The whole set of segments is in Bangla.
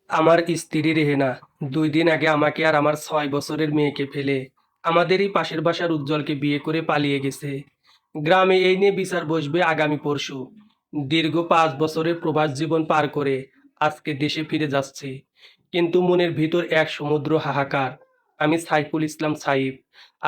আমার স্ত্রী রেহেনা 2 দিন আগে আমাকে আর আমার 6 বছরের মেয়েকে ফেলে আমাদেরই পাশের বাসার উজ্জ্বলকে বিয়ে করে পালিয়ে গেছে। গ্রামে এই নিয়ে বিচার বসবে আগামী পরশু। দীর্ঘ 5 বছরের প্রবাস জীবন পার করে আজকে দেশে ফিরে যাচ্ছি, কিন্তু মনের ভিতর এক সমুদ্র হাহাকার। আমি সাইফুল ইসলাম সাইফ।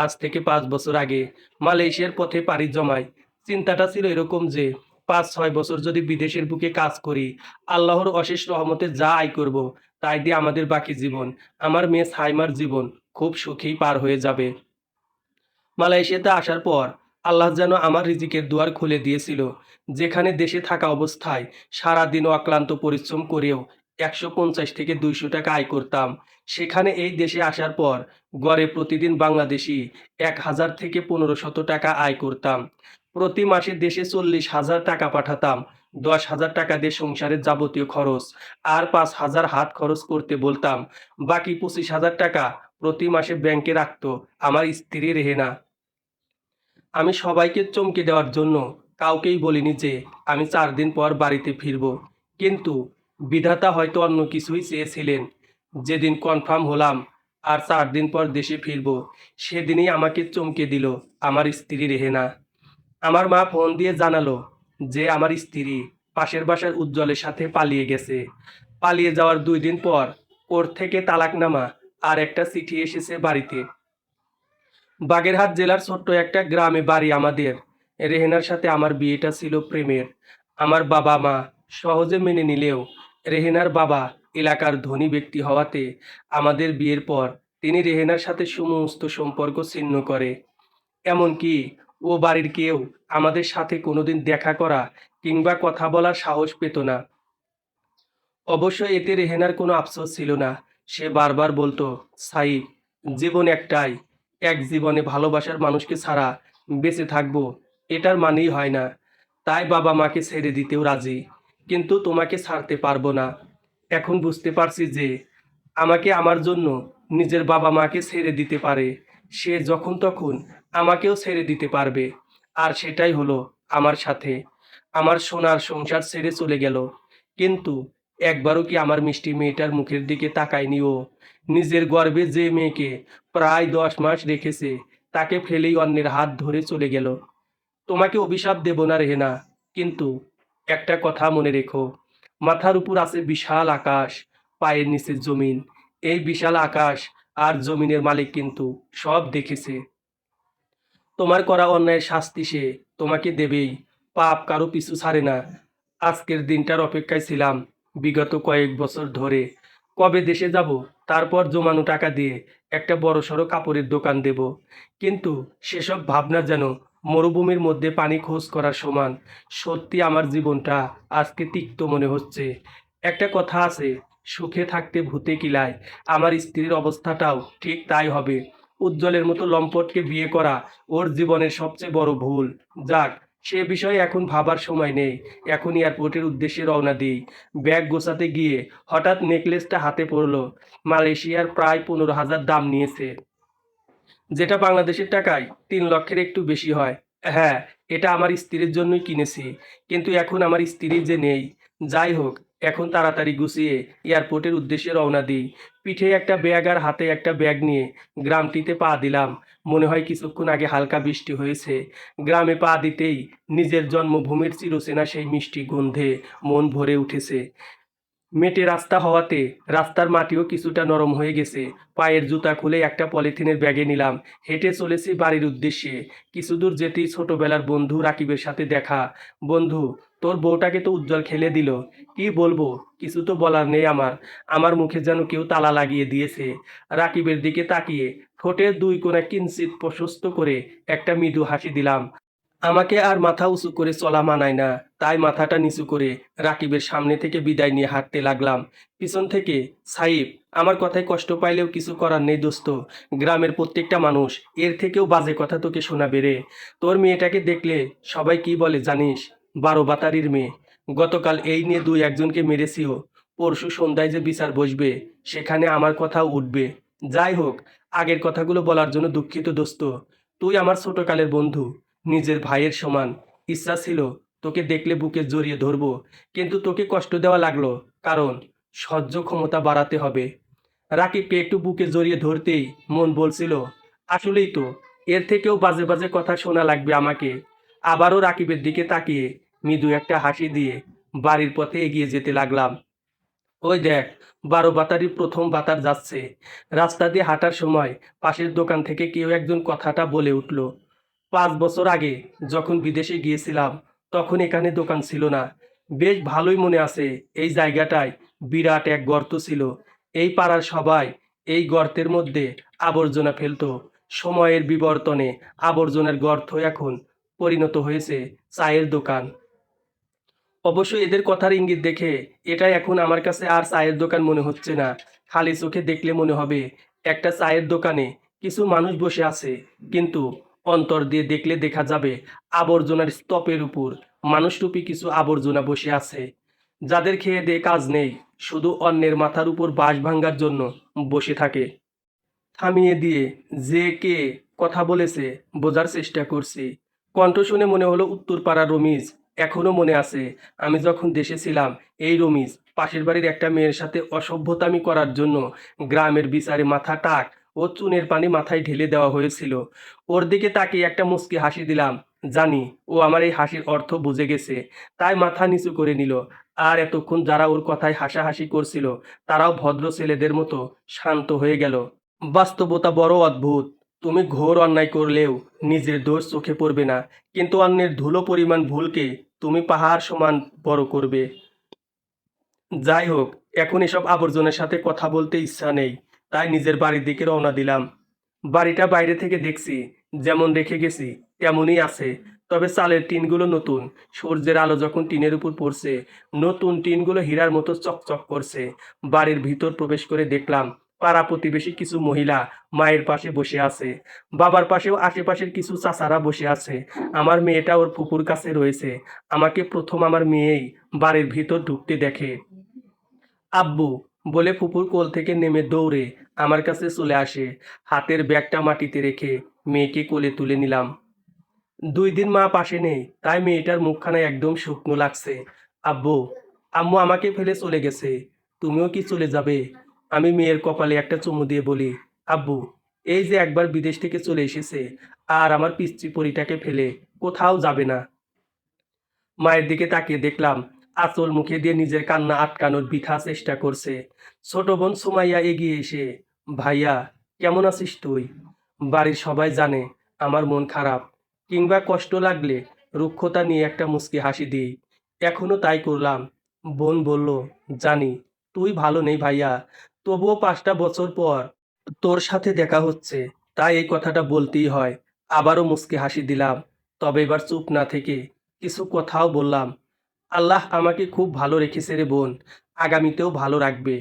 আজ থেকে 5 বছর আগে মালয়েশিয়ার পথে পাড়ি জমাই। চিন্তাটা ছিল এরকম যে 5-6 বছর যদি বিদেশের বুকে কাজ করি, আল্লাহর অশেষ রহমতে যা আয় করব তাই দিয়ে আমাদের বাকি জীবন, আমার মেয়ে সাইমার জীবন খুব সুখেই পার হয়ে যাবে। মালয়েশিয়াতে আসার পর আল্লাহ যেন আমার রিজিকের দুয়ার খুলে দিয়েছিল। যেখানে দেশে থাকা অবস্থায় সারাদিন অক্লান্ত পরিশ্রম করেও 150 থেকে 200 টাকা আয় করতাম, সেখানে এই দেশে আসার পর গড়ে প্রতিদিন বাংলাদেশি 1000 থেকে 1500 টাকা আয় করতাম। প্রতি মাসে দেশে 40,000 টাকা পাঠাতাম। 10,000 টাকা দিয়ে সংসারের যাবতীয় খরচ আর 5,000 হাত খরচ করতে বলতাম। বাকি 25,000 টাকা প্রতি মাসে ব্যাংকে রাখতো আমার স্ত্রী রেহেনা। আমি সবাইকে চমকে দেওয়ার জন্য কাউকেই বলিনি যে আমি 4 দিন পর বাড়িতে ফিরব। কিন্তু বিধাতা হয়তো অন্য কিছুই চেয়েছিলেন। যেদিন কনফার্ম হলাম আর 4 দিন পর দেশে ফিরব, সেদিনই আমাকে চমকে দিল আমার স্ত্রী রেহেনা। আমার মা ফোন দিয়ে জানালো যে আমার স্ত্রী পাশের বাসার উজ্জ্বলের সাথে পালিয়ে গেছে। পালিয়ে যাওয়ার 2 দিন পর কোর্ট থেকে তালাকনামা আর একটা চিঠি এসেছে বাড়িতে। বাগেরহাট জেলার ছোট্ট একটা গ্রামে বাড়ি আমাদের। রেহেনার সাথে আমার বিয়েটা ছিল প্রেমের। আমার বাবা মা সহজে মেনে নিলেও রেহেনার বাবা এলাকার ধনী ব্যক্তি হওয়াতে আমাদের বিয়ের পর তিনি রেহেনার সাথে সমস্ত সম্পর্ক ছিন্ন করে। এমনকি ও বাড়ির কেউ আমাদের সাথে কোনোদিন দেখা করা কিংবা কথা বলার সাহস পেত না। অবশ্য এতে রেহেনার কোনো আফসোস ছিল না। সে বারবার বলতো, সাইফ, জীবন একটাই, এক জীবনে ভালোবাসার মানুষকে ছাড়া বেঁচে থাকবো এটার মানেই হয় না। তাই বাবা মাকে ছেড়ে দিতেও রাজি, কিন্তু তোমাকে ছাড়তে পারবো না। এখন বুঝতে পারছি যে আমাকে আমার জন্য নিজের বাবা মাকে ছেড়ে দিতে পারে, সে যখন তখন আমাকেও ছেড়ে দিতে পারবে। আর সেটাই হলো আমার সাথে। আমার সোনার সংসার ছেড়ে চলে গেল, কিন্তু একবারও কি আমার মিষ্টি মেয়েটার মুখের দিকে তাকায়নি ও? নিজের গর্ভে যে মেয়েকে প্রায় 10 মাস রেখেছে, তাকে ফেলেই অন্যের হাত ধরে চলে গেল। তোমাকে অভিশাপ দেব না রেহেনা, কিন্তু একটা কথা মনে রেখো, মাথার উপর আছে বিশাল আকাশ, পায়ের নিচে জমিন। এই বিশাল আকাশ আর জমিনের মালিক কিন্তু সব দেখেছে। তোমার করা অন্যায়ের শাস্তি সে তোমাকে দেবেই। পাপ কারো পিছু ছাড়ে না। আজকের দিনটার অপেক্ষায় ছিলাম বিগত কয়েক বছর ধরে। কবে দেশে যাব, তারপর জমানো টাকা দিয়ে একটা বড়সড় কাপড়ের দোকান দেব। কিন্তু সেসব ভাবনা যেন মরুভূমির মধ্যে পানি খোঁজ করার সমান। সত্যি আমার জীবনটা আজকে তিক্ত মনে হচ্ছে। একটা কথা আছে, সুখে থাকতে ভূতে কিলায়। আমার স্ত্রীর অবস্থাটাও ঠিক তাই হবে। উজ্জ্বলের মতো লম্পটকে বিয়ে করা ওর জীবনের সবচেয়ে বড় ভুল। যাক, সে বিষয়ে এখন ভাবার সময় নেই। এখন এয়ারপোর্টের উদ্দেশ্যে রওনা দিই। ব্যাগ গোছাতে গিয়ে হঠাৎ নেকলেসটা হাতে পড়লো। মালয়েশিয়ার প্রায় 15,000 দাম নিয়েছে, যেটা বাংলাদেশের টাকায় 3 লক্ষের একটু বেশি হয়। হ্যাঁ, এটা আমার স্ত্রীর জন্যই কিনেছি, কিন্তু এখন আমার স্ত্রী যে নেই। যাই হোক, এখন তাড়াতাড়ি গুছিয়ে এয়ারপোর্টের উদ্দেশ্যে রওনা দিই। পিঠে একটা ব্যাগ আর হাতে একটা ব্যাগ নিয়ে গ্রামটিতে পা দিলাম। মনে হয় কিছুক্ষণ আগে হালকা বৃষ্টি হয়েছে। গ্রামে পা দিতেই নিজের জন্মভূমির চিরচেনা সেই মিষ্টি গন্ধে মন ভরে উঠেছে। মেটে রাস্তা হওয়াতে রাস্তার মাটিও কিছুটা নরম হয়ে গেছে। পায়ের জুতা খুলে একটা পলিথিনের ব্যাগে নিলাম। হেঁটে চলেছি বাড়ির উদ্দেশ্যে। কিছু দূর যেতেই ছোটবেলার বন্ধু রাকিবের সাথে দেখা। বন্ধু, তোর বউটাকে তো উজ্জ্বল খেলে দিল। কি বলবো, কিছু তো বলার নেই আমার। আমার মুখে যেন কেউ তালা লাগিয়ে দিয়েছে। রাকিবের দিকে তাকিয়ে ঠোঁটের 2 কোণা কিঞ্চিৎ প্রশস্ত করে একটা মৃদু হাসি দিলাম। আমাকে আর মাথা উঁচু করে চলা মানায় না, তাই মাথাটা নিচু করে রাকিবের সামনে থেকে বিদায় নিয়ে হাঁটতে লাগলাম। পিছন থেকে, সাইফ, আমার কথায় কষ্ট পাইলেও কিছু করার নেই দোস্ত। গ্রামের প্রত্যেকটা মানুষ এর থেকেও বাজে কথা তোকে শোনাবে রে। তোর মেয়েটাকে দেখলে সবাই কি বলে জানিস? 12 বাতারির মেয়ে। গতকাল এই নিয়ে 2-1জনকে মেরেছিও। পরশু সন্ধ্যায় যে বিচার বসবে, সেখানে আমার কথাও উঠবে। যাই হোক, আগের কথাগুলো বলার জন্য দুঃখিত দোস্ত। তুই আমার ছোটকালের বন্ধু, নিজের ভাইয়ের সমান। ইচ্ছা ছিল তোকে দেখলে বুকে জড়িয়ে ধরবো, কিন্তু তোকে কষ্ট দেওয়া লাগলো। কারণ সহ্য ক্ষমতা বাড়াতে হবে। রাকিবকে একটু বুকে জড়িয়ে ধরতেই মন বলছিল, আসলেই তো, এর থেকেও বাজে বাজে কথা শোনা লাগবে আমাকে। আবারও রাকিবের দিকে তাকিয়ে মৃদু একটা হাসি দিয়ে বাড়ির পথে এগিয়ে যেতে লাগলাম। ওই দেখ, 12 বাতারি প্রথম বাতার যাচ্ছে। রাস্তা দিয়ে হাঁটার সময় পাশের দোকান থেকে কেউ একজন কথাটা বলে উঠল, 5 বছর আগে যখন বিদেশে গিয়েছিলাম তখন এখানে দোকান ছিল না। বেশ ভালোই মনে আছে, এই জায়গাটায় বিরাট এক গর্ত ছিল। এই পাড়ার সবাই এই গর্তের মধ্যে আবর্জনা ফেলতো। সময়ের বিবর্তনে আবর্জনার গর্ত এখন পরিণত হয়েছে চায়ের দোকান। অবশ্য এদের কথার ইঙ্গিত দেখে এটা এখন আমার কাছে আর চায়ের দোকান মনে হচ্ছে না। খালি চোখে দেখলে মনে হবে একটা চায়ের দোকানে কিছু মানুষ বসে আছে, কিন্তু অন্তর দিয়ে দেখলে দেখা যাবে আবর্জনার স্তূপের উপর মানুষরূপী কিছু আবর্জনা বসে আছে, যাদের খেয়ে দেয়ে কাজ নেই, শুধু অন্যের মাথার উপর বাঁশ ভাঙার জন্য বসে থাকে। থামিয়ে দিয়ে যে কে কথা বলেছে বোঝার চেষ্টা করছি। কণ্ঠ শুনে মনে হলো উত্তরপাড়ার রমিজ। এখনো মনে আছে, আমি যখন দেশে ছিলাম এই রমিজ পাশের বাড়ির একটা মেয়ের সাথে অসভ্যতামি করার জন্য গ্রামের বিচারে মাথা টাক ও চুনের পানি মাথায় ঢেলে দেওয়া হয়েছিল। ওর দিকে তাকিয়ে একটা মুচকি হাসি দিলাম। জানি ও আমার এই হাসির অর্থ বুঝে গেছে, তাই মাথা নিচু করে নিল। আর এতক্ষণ যারা ওর কথায় হাসাহাসি করছিল তারাও ভদ্র ছেলেদের মতো শান্ত হয়ে গেল। বাস্তবতা বড় অদ্ভুত। তুমি ঘোর অন্যায় করলেও নিজের দোষ চোখে পড়বে না, কিন্তু অন্যের ধুলো পরিমাণ ভুলকে তুমি পাহাড় সমান বড় করবে। যাই হোক, এখন এসব আবর্জনার সাথে কথা বলতে ইচ্ছা নেই, তাই নিজের বাড়ির দিকে রওনা দিলাম। বাড়িটা বাইরে থেকে দেখছি যেমন রেখে গেছি তেমনই আছে, তবে চালের টিনগুলো নতুন। সূর্যের আলো যখন টিনের উপর পড়ছে, নতুন টিনগুলো হীরার মতো চকচক করছে। বাড়ির ভিতর প্রবেশ করে দেখলাম পাড়া প্রতিবেশী কিছু মহিলা মায়ের পাশে বসে আছে, বাবার পাশেও আশেপাশের কিছু চাচারা বসে আছে। আমার মেয়েটা ওর ফুপুর কাছে রয়েছে। আমাকে প্রথম আমার মেয়েই বাড়ির ভিতর ঢুকতে দেখে। আব্বু বলে ফুপুর কোল থেকে নেমে দৌড়ে আমার কাছে চলে আসে। হাতের ব্যাগটা মাটিতে রেখে মেয়েকে কোলে তুলে নিলাম। 2 দিন মা পাশে নেই, তাই মেয়েটার মুখখানা একদম শুকনো লাগছে। আব্বু, আম্মু আমাকে ফেলে চলে গেছে, তুমিও কি চলে যাবে? আমি মেয়ের কপালে একটা চুমু দিয়ে বলি, আব্বু, এই যে একবার বিদেশ থেকে চলে এসেছে, আর আমার পিচ্চি পরিটাকে ফেলে কোথাও যাবে না। মায়ের দিকে তাকিয়ে দেখলাম আঁচল মুখে দিয়ে নিজের কান্না আটকানোর বৃথা চেষ্টা করছে। ছোট বোন সুমাইয়া এগিয়ে এসে, ভাইয়া, কেমন আছিস তুই? বাড়ির সবাই জানে আমার মন খারাপ কিংবা কষ্ট লাগলে রুক্ষতা নিয়ে একটা মুচকি হাসি দিই। এখনো তাই করলাম। বোন বলল, জানি তুই ভালো নেই ভাইয়া, তবুও 5টা বছর পর তোর সাথে দেখা হচ্ছে, তাই এই কথাটা বলতেই হয়। আবারও মুচকি হাসি দিলাম, তবে এবার চুপ না থেকে কিছু কথাও বললাম। আল্লাহ আমাকে খুব ভালো রেখেছে রে বোন, আগামীতেও ভালো রাখবে।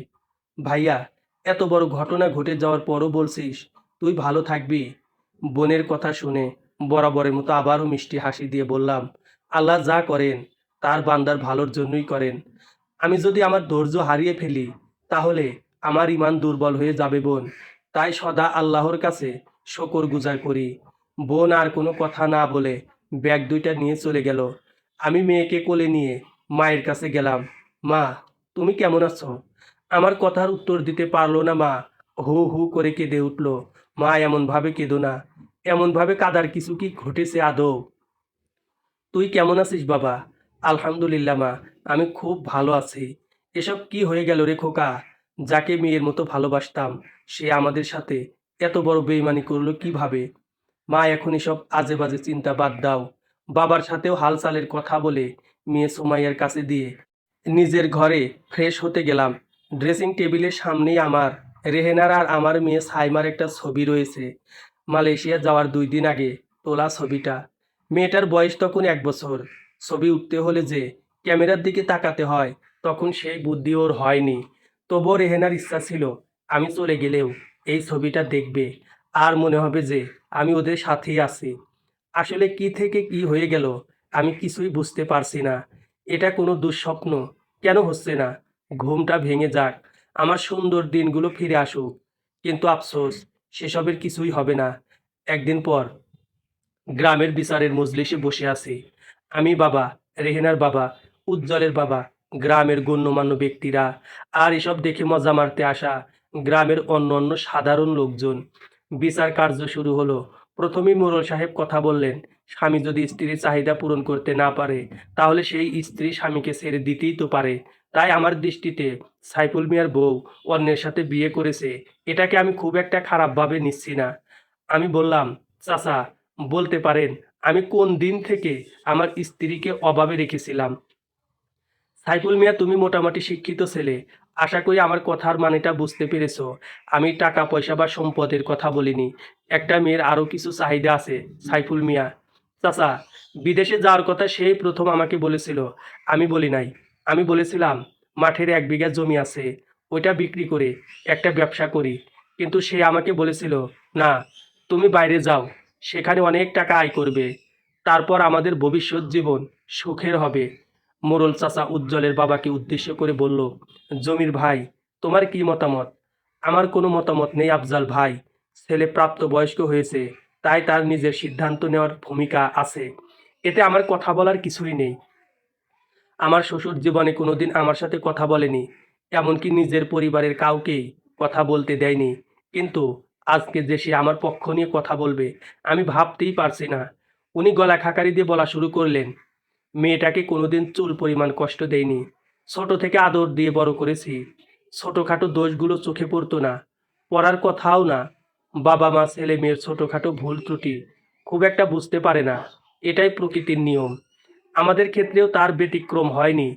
ভাইয়া, এত বড় ঘটনা ঘটে যাওয়ার পরও বলছিস তুই ভালো থাকবি? বোনের কথা শুনে বরাবরের মতো আবারও মিষ্টি হাসি দিয়ে বললাম, আল্লাহ যা করেন তার বান্দার ভালোর জন্যই করেন। আমি যদি আমার ধৈর্য হারিয়ে ফেলি তাহলে আমার ইমান দুর্বল হয়ে যাবে বোন, তাই সদা আল্লাহর কাছে শকর গুজার করি। বোন আর কোনো কথা না বলে ব্যাগ দুইটা নিয়ে চলে গেল। আমি মেয়েকে কোলে নিয়ে মায়ের কাছে গেলাম। মা, তুমি কেমন আছো? আমার কথার উত্তর দিতে পারলো না মা। হু হু করে কেঁদে উঠল। মা, এমনভাবে কেঁদো না, এমনভাবে কাদার কিছু কি ঘটেছে আদৌ? তুই কেমন আছিস বাবা? আলহামদুলিল্লাহ মা, আমি খুব ভালো আছি। এসব কি হয়ে গেল রে খোকা? যাকে মেয়ের মতো ভালোবাসতাম সে আমাদের সাথে এত বড় বেইমানি করলো কিভাবে? মা, এখন এসব আজে বাজে চিন্তা বাদ দাও। বাবার সাথেও হালচালের কথা বলে মেয়ে সুমাইয়ার কাছে দিয়ে নিজের ঘরে ফ্রেশ হতে গেলাম। ড্রেসিং টেবিলের সামনেই আমার, রেহেনার আর আমার মেয়ে সাইমার একটা ছবি রয়েছে। মালয়েশিয়া যাওয়ার 2 দিন আগে তোলা ছবিটা। মেয়েটার বয়স তখন 1 বছর। ছবি উঠতে হলে যে ক্যামেরার দিকে তাকাতে হয়, তখন সেই বুদ্ধি ওর হয়নি। তবুও রেহেনার ইচ্ছা ছিল আমি চলে গেলেও এই ছবিটা দেখবে, আর মনে হবে যে আমি ওদের সাথেই আছি। আসলে কি থেকে কি হয়ে গেল আমি কিছুই বুঝতে পারছি না। এটা কোনো দুঃস্বপ্ন কেন হচ্ছে না? ঘুমটা ভেঙে যাক, আমার সুন্দর দিনগুলো ফিরে আসুক। কিন্তু আফসোস, সেসবের কিছুই হবে না। একদিন পর গ্রামের বিচারের মজলিসে বসে আছি। আমি বাবা, রেহেনার বাবা, উজ্জ্বলের বাবা গ্রামের গণ্যমান্য ব্যক্তিরা, আর এসব দেখে মজা মারতে আসা গ্রামের অন্য অন্য সাধারণ লোকজন। বিচার কার্য শুরু হলো। প্রথমেই মোড়ল সাহেব কথা বললেন, স্বামী যদি স্ত্রীর চাহিদা পূরণ করতে না পারে, তাহলে সেই স্ত্রী স্বামীকে ছেড়ে দিতেই তো পারে। তাই আমার দৃষ্টিতে সাইফুল মিয়ার বউ অন্যের সাথে বিয়ে করেছে, এটাকে আমি খুব একটা খারাপভাবে নিচ্ছি না। আমি বললাম, চাচা, বলতে পারেন আমি কোন দিন থেকে আমার স্ত্রীকে অভাবে রেখেছিলাম? সাইফুল মিয়া, তুমি মোটামুটি শিক্ষিত ছেলে, আশা করি আমার কথার মানেটা বুঝতে পেরেছো। আমি টাকা পয়সা বা সম্পদের কথা বলিনি। একটা মেয়ের আরও কিছু চাহিদা আছে। সাইফুল মিয়া, চাচা, বিদেশে যাওয়ার কথা সেই প্রথম আমাকে বলেছিল। আমি বলি নাই। আমি বলেছিলাম মাঠের 1 বিঘা জমি আছে, ওইটা বিক্রি করে একটা ব্যবসা করি। কিন্তু সে আমাকে বলেছিল, না, তুমি বাইরে যাও, সেখানে অনেক টাকা আয় করবে, তারপর আমাদের ভবিষ্যৎ জীবন সুখের হবে। মোড়ল চাচা উজ্জ্বলের বাবাকে উদ্দেশ্য করে বলল, জমির ভাই, তোমার কি মতামত? আমার কোনো মতামত নেই আফজাল ভাই। ছেলে প্রাপ্তবয়স্ক হয়েছে, তাই তার নিজের সিদ্ধান্ত নেওয়ার ভূমিকা আছে, এতে আমার কথা বলার কিছুই নেই। আমার শ্বশুর জীবনে কোনোদিন আমার সাথে কথা বলেনি, এমনকি নিজের পরিবারের কাউকেই কথা বলতে দেয়নি। কিন্তু আজকে যে সে আমার পক্ষ নিয়ে কথা বলবে, আমি ভাবতেই পারছি না। উনি গলা খাকারি দিয়ে বলা শুরু করলেন, মেয়েটাকে কোনোদিন চুল পরিমাণ কষ্ট দেয়নি, ছোট থেকে আদর দিয়ে বড় করেছি, ছোটোখাটো দোষগুলো চোখে পড়তো না, পড়ার কথাও না। বাবা মা ছেলে মেয়ের ছোটোখাটো ভুল ত্রুটি খুব একটা বুঝতে পারে না, এটাই প্রকৃতির নিয়ম। আমাদের ক্ষেত্রেও তার ব্যতিক্রম হয়নি।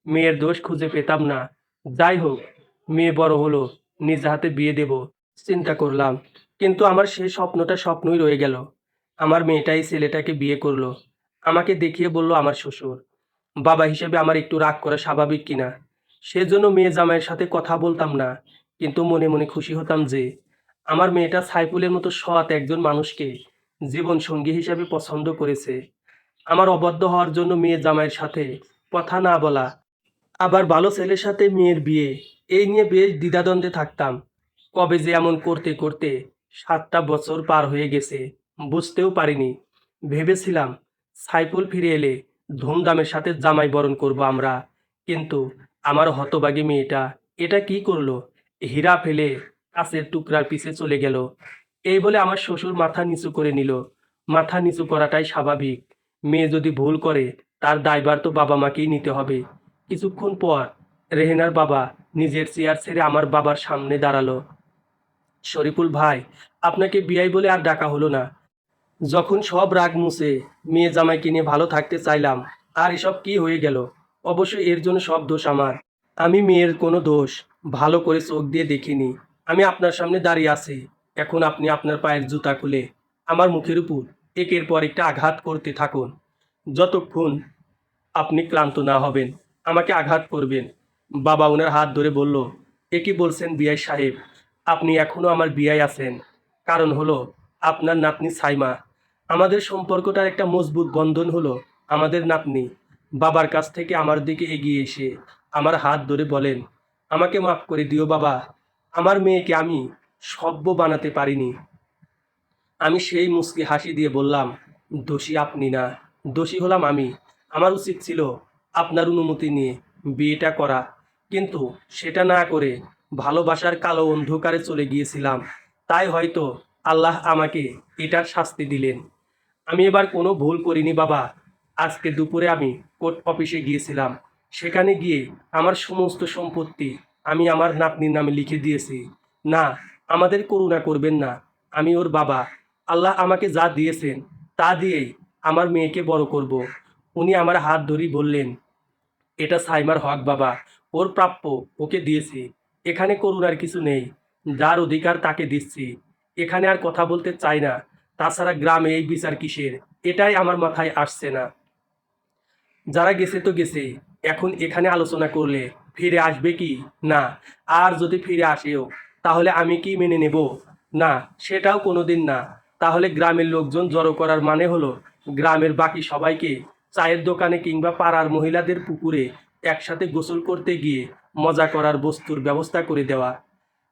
মেয়ের দোষ খুঁজে পেতাম না। যাই হোক, মেয়ে বড় হলো, নিজ হাতে বিয়ে দেব চিন্তা করলাম, কিন্তু আমার সেই স্বপ্নটা স্বপ্নই রয়ে গেল। আমার মেয়েটাই ছেলেটাকে বিয়ে করলো, আমাকে দেখিয়ে বলল আমার শ্বশুর। বাবা হিসেবে আমার একটু রাগ করা স্বাভাবিক কিনা, সেজন্য মেয়ে জামাইয়ের সাথে কথা বলতাম না, কিন্তু মনে মনে খুশি হতাম যে আমার মেয়েটা সাইফুলের মতো সৎ একজন মানুষকে জীবন সঙ্গী হিসেবে পছন্দ করেছে। আমার অবাধ্য হওয়ার জন্য মেয়ে জামাইয়ের সাথে কথা না বলা, আবার ভালো ছেলের সাথে মেয়ের বিয়ে, এই নিয়ে বেশ দ্বিধাদ্বন্দ্বে থাকতাম। কবে যে এমন করতে করতে 7টা বছর পার হয়ে গেছে, বুঝতেও পারিনি। ভেবেছিলাম সাইফুল ফিরে এলে ধুমধামের সাথে জামাই বরণ করব আমরা, কিন্তু আমার হতভাগী মেয়েটা এটা কি করলো? হীরা ফেলে কাছের টুকরার পিছে চলে গেল। এই বলে আমার শ্বশুর মাথা নিচু করে নিল। মাথা নিচু করাটাই স্বাভাবিক। মেয়ে যদি ভুল করে, তার দায়ভার তো বাবা মাকেই নিতে হবে। কিছুক্ষণ পর রেহেনার বাবা নিজের চেয়ার ছেড়ে আমার বাবার সামনে দাঁড়ালো। শরীফুল ভাই, আপনাকে বিয়াই বলে আর ডাকা হলো না। যখন সব রাগ মুছে মেয়ে জামাইকে নিয়ে ভালো থাকতে চাইলাম, আর এসব কি হয়ে গেল? অবশ্যই এর জন্য সব দোষ আমার। আমি মেয়ের কোনো দোষ ভালো করে চোখ দিয়ে দেখিনি। আমি আপনার সামনে দাঁড়িয়ে আছি, এখন আপনি আপনার পায়ের জুতা খুলে আমার মুখের উপর একের পর একটা আঘাত করতে থাকুন। যতক্ষণ আপনি ক্লান্ত না হবেন, আমাকে আঘাত করবেন। বাবা ওনার হাত ধরে বলল, এ কি বলছেন বিআই সাহেব? আপনি এখনো আমার বিআই আছেন। কারণ হলো আপনার নাতনি সাইমা। আমাদের সম্পর্কটার একটা মজবুত বন্ধন হলো আমাদের নাতনি। বাবার কাছ থেকে আমার দিকে এগিয়ে এসে আমার হাত ধরে বলেন, আমাকে মাফ করে দিও বাবা, আমার মেয়েকে আমি সভ্য বানাতে পারিনি। আমি সেই মুচকি হাসি দিয়ে বললাম, দোষী আপনি না, দোষী হলাম আমি। আমার উচিত ছিল আপনার অনুমতি নিয়ে বিয়েটা করা, কিন্তু সেটা না করে ভালোবাসার কালো অন্ধকারে চলে গিয়েছিলাম। তাই হয়তো আল্লাহ আমাকে এটার শাস্তি দিলেন। আমি এবার কোনো ভুল করিনি বাবা। আজকে দুপুরে আমি কোর্ট অফিসে গিয়েছিলাম। সেখানে গিয়ে আমার সমস্ত সম্পত্তি আমি আমার নাতনির নামে লিখে দিয়েছি। না, আমাদের করুণা করবেন না, আমি ওর বাবা। আল্লাহ আমাকে যা দিয়েছেন তা দিয়েই আমার মেয়েকে বড় করব। উনি আমার হাত ধরেই বললেন, এটা সাইমার হক বাবা, ওর প্রাপ্য ওকে দিয়েছি। এখানে করুণার কিছু নেই, যার অধিকার তাকে দিচ্ছি। এখানে আর কথা বলতে চাই না। তাছাড়া গ্রামে এই বিচার কিসের, এটাই আমার মাথায় আসছে না। যারা গেছে তো গেছে, এখন এখানে আলোচনা করলে ফিরে আসবে কি না? আর যদি ফিরে আসেও, তাহলে আমি কি মেনে নেব? না, সেটাও কোনোদিন না। তাহলে গ্রামের লোকজন জড়ো করার মানে হলো গ্রামের বাকি সবাইকে চায়ের দোকানে কিংবা পাড়ার মহিলাদের পুকুরে একসাথে গোসল করতে গিয়ে মজা করার বস্তুর ব্যবস্থা করে দেওয়া।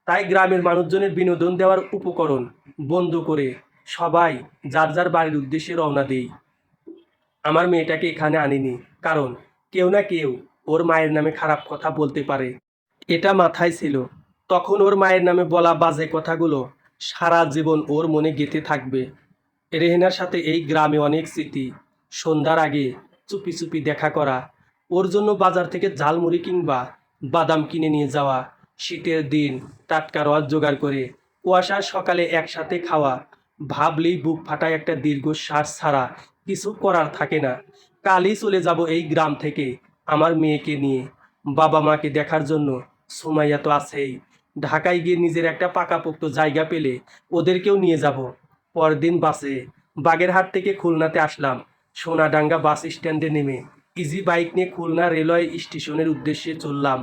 তাই গ্রামের মানুষজনের বিনোদন দেওয়ার উপকরণ বন্ধ করে সবাই যার যার বাড়ির উদ্দেশ্যে রওনা দেই। আমার মেয়েটাকে এখানে আনিনি, কারণ কেউ না কেউ ওর মায়ের নামে খারাপ কথা বলতে পারে। এটা মাথায় ছিল। তখন ওর মায়ের নামে বলা বাজে কথাগুলো সারা জীবন ওর মনে গেঁথে থাকবে। রেহেনার সাথে এই গ্রামে অনেক স্মৃতি। সন্ধ্যার আগে চুপি চুপি দেখা করা, ওর জন্য বাজার থেকে ঝালমুড়ি কিংবা বাদাম কিনে নিয়ে যাওয়া, শীতের দিন টাটকা রস জোগাড় করে কুয়াশার সকালে একসাথে খাওয়া। ভাবলেই বুক ফাটায়, একটা দীর্ঘশ্বাস ছাড়া কিছু করার থাকে না। কালই চলে যাব এই গ্রাম থেকে আমার মেয়েকে নিয়ে, বাবা মাকে দেখার জন্য। সুমাইয়া তো আছেই। ঢাকায় গিয়ে নিজের একটা পাকাপোক্ত জায়গা পেলে ওদেরকেও নিয়ে যাব। পরদিন বাসে বাগেরহাট থেকে খুলনাতে আসলাম। সোনাডাঙ্গা বাস স্ট্যান্ডে নেমে ইজি বাইক নিয়ে খুলনা রেলওয়ে স্টেশনের উদ্দেশ্যে চললাম।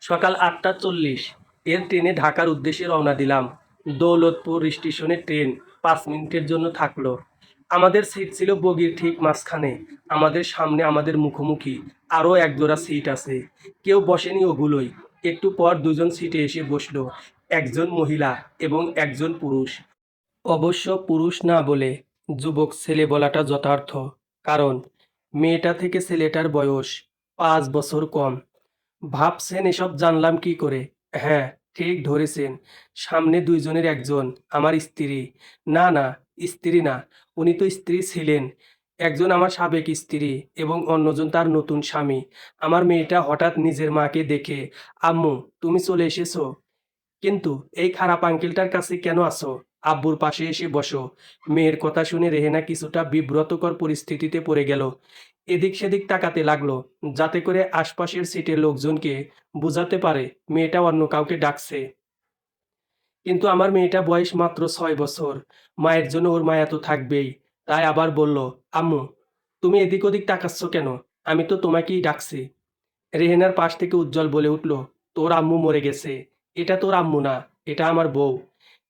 সকাল 8:40 এর ট্রেনে ঢাকার উদ্দেশ্যে রওনা দিলাম। দৌলতপুর স্টেশনে ট্রেন 5 মিনিটের জন্য থাকলো। আমাদের সিট ছিল বগির ঠিক মাঝখানে। আমাদের সামনে, আমাদের মুখোমুখি আরও একজোড়া সিট আছে। কেউ বসেনি ওগুলোই। একটু পর দুজন সিটে এসে বসলো, একজন মহিলা এবং একজন পুরুষ। অবশ্য পুরুষ না বলে যুবক ছেলে বলাটা যথার্থ, কারণ মেয়েটা থেকে ছেলেটার বয়স 5 বছর কম। ভাবছেন এসব জানলাম কি করে? হ্যাঁ, ঠিক ধরেছেন। সামনে দুইজনের একজন আমার স্ত্রী। না না, স্ত্রী না, উনি তো স্ত্রী ছিলেন। একজন আমার সাবেক স্ত্রী এবং অন্যজন তার নতুন স্বামী। আমার মেয়েটা হঠাৎ নিজের মাকে দেখে, আম্মু তুমি চলে এসেছো, কিন্তু এই খারাপ আঙ্কেলটার কাছে কেন আসো? আব্বুর পাশে এসে বসো। মেয়ের কথা শুনে রেহেনা কিছুটা বিব্রতকর পরিস্থিতিতে পড়ে গেল। এদিক সেদিক তাকাতে লাগলো, যাতে করে আশপাশের সিটের লোকজনকে বোঝাতে পারে মেয়েটা অন্য কাউকে ডাকছে। কিন্তু আমার মেয়েটা বয়স মাত্র 6 বছর। মায়ের জন্য ওর মায়া তো থাকবেই। তাই আবার বলল, আম্মু তুমি এদিক ওদিক তাকাচ্ছ কেন? আমি তো তোমাকেই ডাকছি। রেহেনার পাশ থেকে উজ্জ্বল বলে উঠল, তোর আম্মু মরে গেছে। এটা তোর আম্মু না, এটা আমার বউ।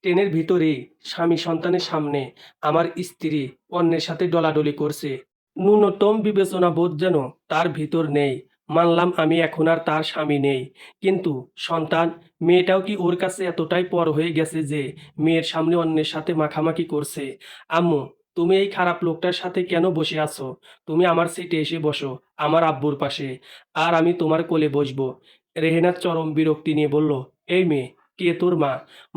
ট্রেনের ভিতরেই স্বামী সন্তানের সামনে আমার স্ত্রী অন্যের সাথে ডলাডলি করছে। ন্যূনতম বিবেচনা বোধ যেন তার ভিতর নেই। মানলাম আমি এখন আর তার স্বামী নেই, কিন্তু সন্তান, মেয়েটাও কি ওর কাছে এতটাই পর হয়ে গেছে যে মেয়ের সামনে অন্যের সাথে মাখামাখি করছে? আম্মু তুমি এই খারাপ লোকটার সাথে কেন বসে আছো? তুমি আমার সিটে এসে বসো, আমার আব্বুর পাশে, আর আমি তোমার কোলে বসবো। রেহেনা চরম বিরক্তি নিয়ে বলল, এই মেয়ে, কে তোর মা?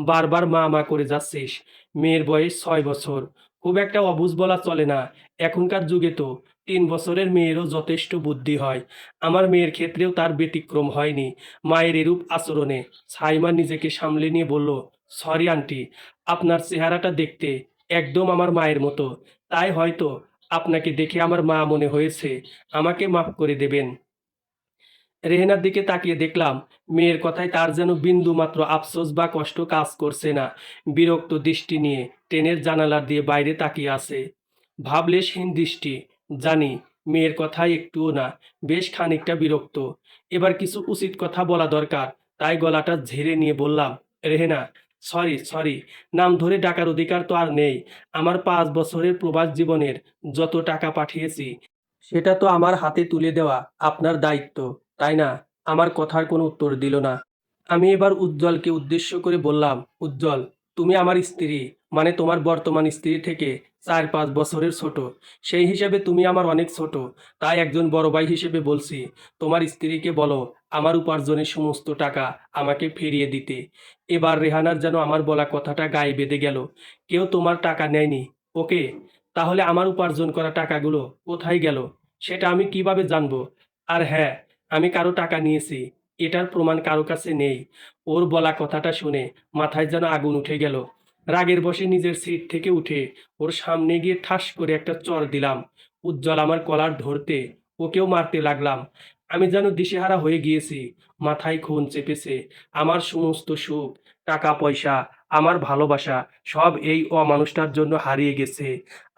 বারবার মা মা করে যাচ্ছিস। মেয়ের বয়স 6 বছর, খুব একটা অবুঝ বলা চলে না। এখনকার যুগে তো 3 বছরের মেয়েরও যথেষ্ট বুদ্ধি হয়। আমার মেয়ের ক্ষেত্রেও তার ব্যতিক্রম হয়নি। মায়ের এরূপ আচরণে সাইমা নিজেকে সামলে নিয়ে বলল, সরি আন্টি, আপনার চেহারাটা দেখতে একদম আমার মায়ের মতো, তাই হয়তো আপনাকে দেখে আমার মা মনে হয়েছে। আমাকে মাফ করে দেবেন। রেহেনার দিকে তাকিয়ে দেখলাম, মেয়ের কথায় তার যেন বিন্দু মাত্র আফসোস বা কষ্ট কাজ করছে না। বিরক্ত দৃষ্টি নিয়ে ট্রেনের জানালা দিয়ে বাইরে তাকিয়ে আছে। ভাবলেশহীন দৃষ্টি। জানি মেয়ের কথায় একটুও না, বেশ খানিকটা বিরক্ত। এবার কিছু উচিত কথা বলা দরকার, তাই গলাটা ঝেড়ে নিয়ে বললাম, রেহেনা, সরি সরি, নাম ধরে ডাকার অধিকার তো আর নেই। আমার 5 বছরের প্রবাস জীবনের যত টাকা পাঠিয়েছি সেটা তো আমার হাতে তুলে দেওয়া আপনার দায়িত্ব, তাই না? আমার কথার কোনো উত্তর দিল না। আমি এবার উজ্জ্বলকে উদ্দেশ্য করে বললাম, উজ্জ্বল, তুমি আমার স্ত্রী, মানে তোমার বর্তমান স্ত্রী থেকে 4-5 বছরের ছোট। সেই হিসাবে তুমি আমার অনেক ছোট। তাই একজন বড় ভাই হিসেবে বলছি, তোমার স্ত্রীকে বলো আমার উপার্জনের সমস্ত টাকা আমাকে ফিরিয়ে দিতে। এবার রেহানার যেন আমার বলা কথাটা গায়ে বেঁধে গেল। কেউ তোমার টাকা নেয়নি, ওকে? তাহলে আমার উপার্জন করা টাকাগুলো কোথায় গেল সেটা আমি কিভাবে জানবো? আর হ্যাঁ, আমি কারো টাকা নিয়েছি এটার প্রমাণ কারো কাছে নেই। ওর বলা কথাটা শুনে মাথায় যেন আগুন উঠে গেল। রাগের বশে নিজের সিট থেকে উঠে ওর সামনে গিয়ে ঠাস করে একটা চড় দিলাম। উজ্জ্বল আমার কলার ধরতে ওকেও মারতে লাগলাম। আমি যেন দিশেহারা হয়ে গিয়েছি। মাথায় খুন চেপেছে। আমার সমস্ত সুখ, টাকা পয়সা, আমার ভালোবাসা সব এই অমানুষটার জন্য হারিয়ে গেছে।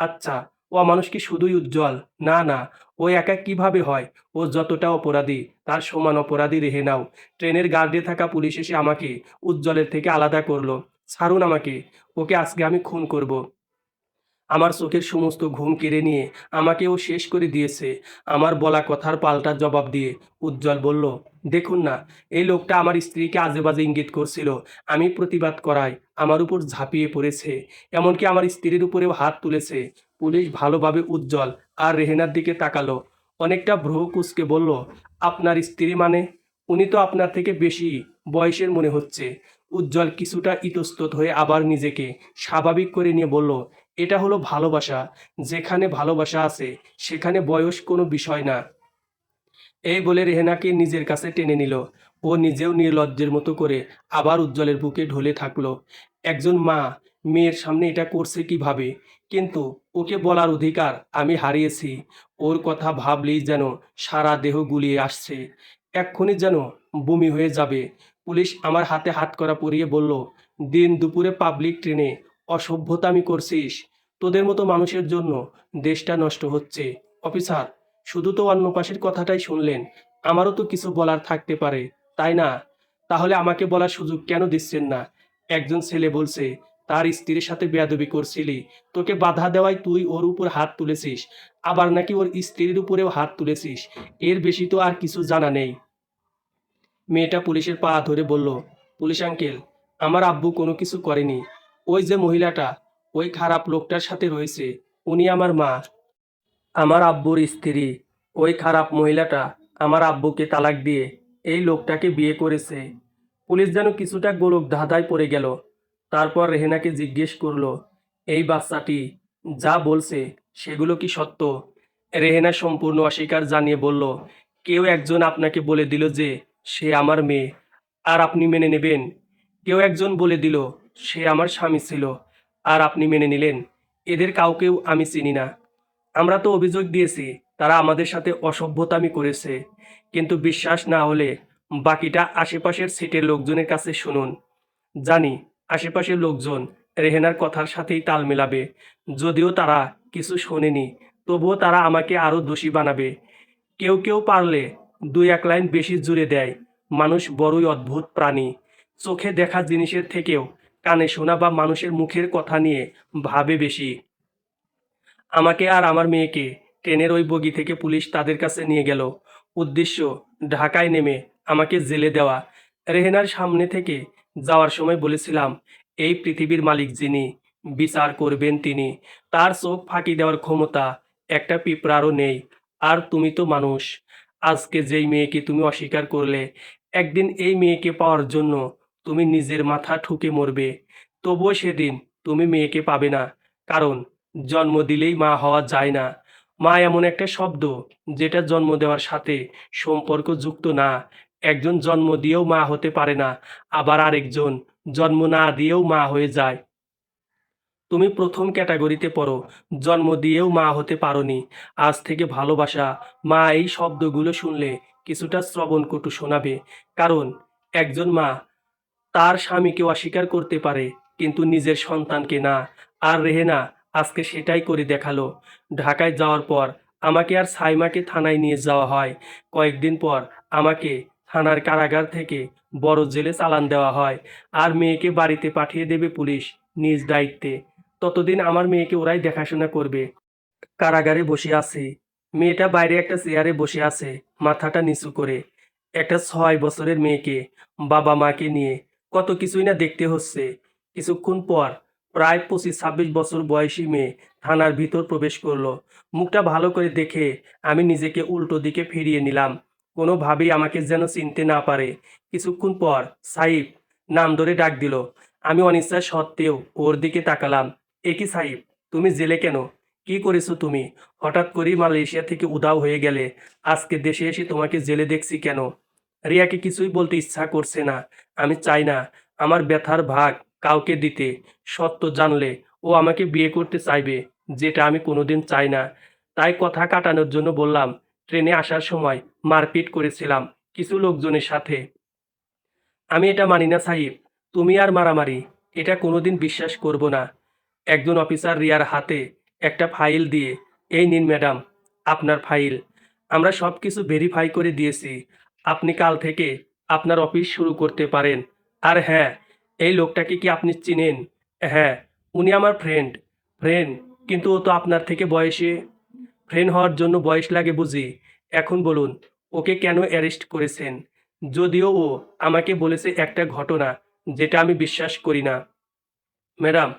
আচ্ছা, অমানুষ কি শুধুই উজ্জ্বল? না না, ও একা কিভাবে হয়? ও যতটা অপরাধী তার সমান অপরাধী রেহেনাও। ট্রেনের গার্ডে থাকা পুলিশ এসে আমাকে উজ্জ্বলের থেকে আলাদা করলো। ছাড়ুন আমাকে, ওকে আজকে আমি খুন করব। আমার চোখের সমস্ত ঘুম কেড়ে নিয়ে আমাকে ও শেষ করে দিয়েছে। আমার বলা কথার পাল্টা জবাব দিয়ে উজ্জ্বল বলল, দেখুন না, এই লোকটা আমার স্ত্রীকে আজে বাজে ইঙ্গিত করছিল। আমি প্রতিবাদ করায় আমার উপর ঝাঁপিয়ে পড়েছে, এমনকি আমার স্ত্রীর উপরেও হাত তুলেছে। পুলিশ ভালোভাবে উজ্জ্বল আর রেহেনার দিকে তাকালো। অনেকটা ভ্রু কুঁচকে বলল, আপনার স্ত্রী মানে? উনি তো আপনার থেকে বেশি বয়সের মনে হচ্ছে। উজ্জ্বল কিছুটা ইতস্তত হয়ে আবার নিজেকে স্বাভাবিক করে নিয়ে বলল, এটা হলো ভালোবাসা। যেখানে ভালোবাসা আছে সেখানে বয়স কোনো বিষয় না। এই বলে রেহেনাকে নিজের কাছে টেনে নিল। ও নিজেও নির্লজ্জের মতো করে আবার উজ্জ্বলের বুকে ঢলে থাকলো। একজন মা মেয়ের সামনে এটা করছে কিভাবে? কিন্তু ওকে বলার অধিকার আমি হারিয়েছি। ওর কথা ভাবলেই যেন সারা দেহ গুলিয়ে আসছে। এক্ষুনি যেন বমি হয়ে যাবে। পুলিশ আমার হাতে হাতকড়া পরিয়ে বলল, দিন দুপুরে পাবলিক ট্রেনে অসভ্যতামি করছিস? তোদের মতো মানুষের জন্য দেশটা নষ্ট হচ্ছে। অফিসার, শুধু তো অন্য পাশের কথাটাই শুনলেন, আমারও তো কিছু বলার থাকতে পারে, তাই না? তাহলে আমাকে বলার সুযোগ কেন দিচ্ছেন না? একজন ছেলে বলছে তার স্ত্রীর সাথে বেয়াদবি করছিলি, তোকে বাধা দেওয়ায় তুই ওর উপর হাত তুলেছিস, আবার নাকি ওর স্ত্রীর উপরেও হাত তুলেছিস। এর বেশি তো আর কিছু জানা নেই। মেয়েটা পুলিশের পা ধরে বলল, পুলিশ আঙ্কেল, আমার আব্বু কোনো কিছু করেনি। ওই যে মহিলাটা ওই খারাপ লোকটার সাথে রয়েছে, উনি আমার মা। আমার আব্বুর স্ত্রী। ওই খারাপ মহিলাটা আমার আব্বুকে তালাক দিয়ে এই লোকটাকে বিয়ে করেছে। পুলিশ যেন কিছুটা গোলক ধাঁধায় পড়ে গেল। তারপর রেহেনাকে জিজ্ঞেস করলো, এই বাচ্চাটি যা বলছে সেগুলো কি সত্য? রেহেনা সম্পূর্ণ অস্বীকার জানিয়ে বলল, কেউ একজন আপনাকে বলে দিল যে সে আমার মেয়ে, আর আপনি মেনে নেবেন? কেউ একজন বলে দিল সে আমার স্বামী ছিল, আর আপনি মেনে নিলেন? এদের কাউকেও আমি চিনি না। আমরা তো অভিযোগ দিয়েছি তারা আমাদের সাথে অসভ্যতামি করেছে, কিন্তু বিশ্বাস না হলে বাকিটা আশেপাশের সিটের লোকজনের কাছে শুনুন। জানি আশেপাশের লোকজন রেহেনার কথার সাথেই তাল মেলাবে। যদিও তারা কিছু শোনেনি, তবুও তারা আমাকে আরও দোষী বানাবে। কেউ কেউ পারলে দুই এক লাইন বেশি জুড়ে দেয়। মানুষ বড়ই অদ্ভুত প্রাণী। চোখে দেখা জিনিসের থেকেও কানে শোনা বা মানুষের মুখের কথা নিয়ে ভাবে বেশি। আমাকে আর আমার মেয়েকে ট্রেনের ওই বগি থেকে পুলিশ তাদের কাছে নিয়ে গেল। উদ্দেশ্য ঢাকায় নেমে আমাকে জেলে দেওয়া। রেহেনার সামনে থেকে যাওয়ার সময় বলেছিলাম, এই পৃথিবীর মালিক যিনি, বিচার করবেন তিনি। তার চোখ ফাঁকি দেওয়ার ক্ষমতা একটা পিঁপড়ারও নেই। আর তুমি তো মানুষ। আজকে যেই মেয়েকে তুমি অস্বীকার করলে, একদিন এই মেয়েকে পাওয়ার জন্য তুমি নিজের মাথা ঠুকে মরবে। তবুও সেদিন তুমি মেয়েকে পাবে না, কারণ জন্ম দিলেই মা হওয়া যায় না। মা এমন একটা শব্দ যেটা জন্ম দেওয়ার সাথে সম্পর্ক যুক্ত না। একজন জন্ম দিয়েও মা হতে পারে না, আবার আরেকজন জন্ম না দিয়েও মা হয়ে যায়। তুমি প্রথম ক্যাটাগরিতে পড়ো, জন্ম দিয়েও মা হতে পারোনি। আজ থেকে ভালোবাসা, মা এই শব্দগুলো শুনলে কিছুটা শ্রবণকটু শোনাবে। কারণ একজন মা তার স্বামীকে অস্বীকার করতে পারে, কিন্তু নিজের সন্তানকে না। আর রেহেনা আজকে সেটাই করে দেখালো। ঢাকায় যাওয়ার পর আমাকে আর সাইমাকে থানায় নিয়ে যাওয়া হয়। কয়েকদিন পর আমাকে থানার কারাগার থেকে বড় জেলে চালান দেওয়া হয়। আর মেয়েকে বাড়িতে পাঠিয়ে দেবে পুলিশ নিজ দায়িত্বে। ততদিন আমার মেয়েকে ওরাই দেখাশোনা করবে। কারাগারে বসে আছি। মেয়েটা বাইরে একটা চেয়ারে বসে আছে, মাথাটা নিচু করে। একটা 6 বছরের মেয়েকে বাবা মাকে নিয়ে কত কিছুই না দেখতে হচ্ছে। কিছুক্ষণ পর প্রায় 25-26 বছর বয়সী মেয়ে থানার ভিতর প্রবেশ করলো। মুখটা ভালো করে দেখে আমি নিজেকে উল্টো দিকে ফিরিয়ে নিলাম, কোনোভাবেই আমাকে যেন চিনতে না পারে। কিছুক্ষণ পর সাইফ নাম ধরে ডাক দিল। আমি অনিচ্ছা সত্ত্বেও ওর দিকে তাকালাম। এ কি সাইফ, তুমি জেলে কেন? কি করেছো তুমি? হঠাৎ করেই মালয়েশিয়া থেকে উধাও হয়ে গেলে, আজকে দেশে এসে তোমাকে জেলে দেখছি কেন? রিয়াকে কিছুই বলতে ইচ্ছা করছে না। আমি চাই না আমার ব্যথার ভাগ কাউকে দিতে। সত্য জানলে ও আমাকে বিয়ে করতে চাইবে, যেটা আমি কোনোদিন চাই না। তাই কথা কাটানোর জন্য বললাম, ট্রেনে আসার সময় মারপিট করেছিলাম কিছু লোকজনের সাথে। আমি এটা মানি না সাহিব। তুমি আর মারামারি, এটা কোনোদিন বিশ্বাস করব না। একজন অফিসার রিয়ার হাতে একটা ফাইল দিয়ে, এই নিন ম্যাডাম আপনার ফাইল। আমরা সব কিছু ভেরিফাই করে দিয়েছি। আপনি কাল থেকে আপনার অফিস শুরু করতে পারেন। আর হ্যাঁ, এই লোকটাকে কি আপনি চিনেন? হ্যাঁ, উনি আমার ফ্রেন্ড। ফ্রেন্ড? কিন্তু ও তো আপনার থেকে বয়সে। ফ্রেন্ড হওয়ার জন্য বয়স লাগে বুঝি? এখন বলুন, ওকে কেন অ্যারেস্ট করেছেন? যদিও ও আমাকে বলেছে একটা ঘটনা যেটা আমি বিশ্বাস করি না। ম্যাডাম,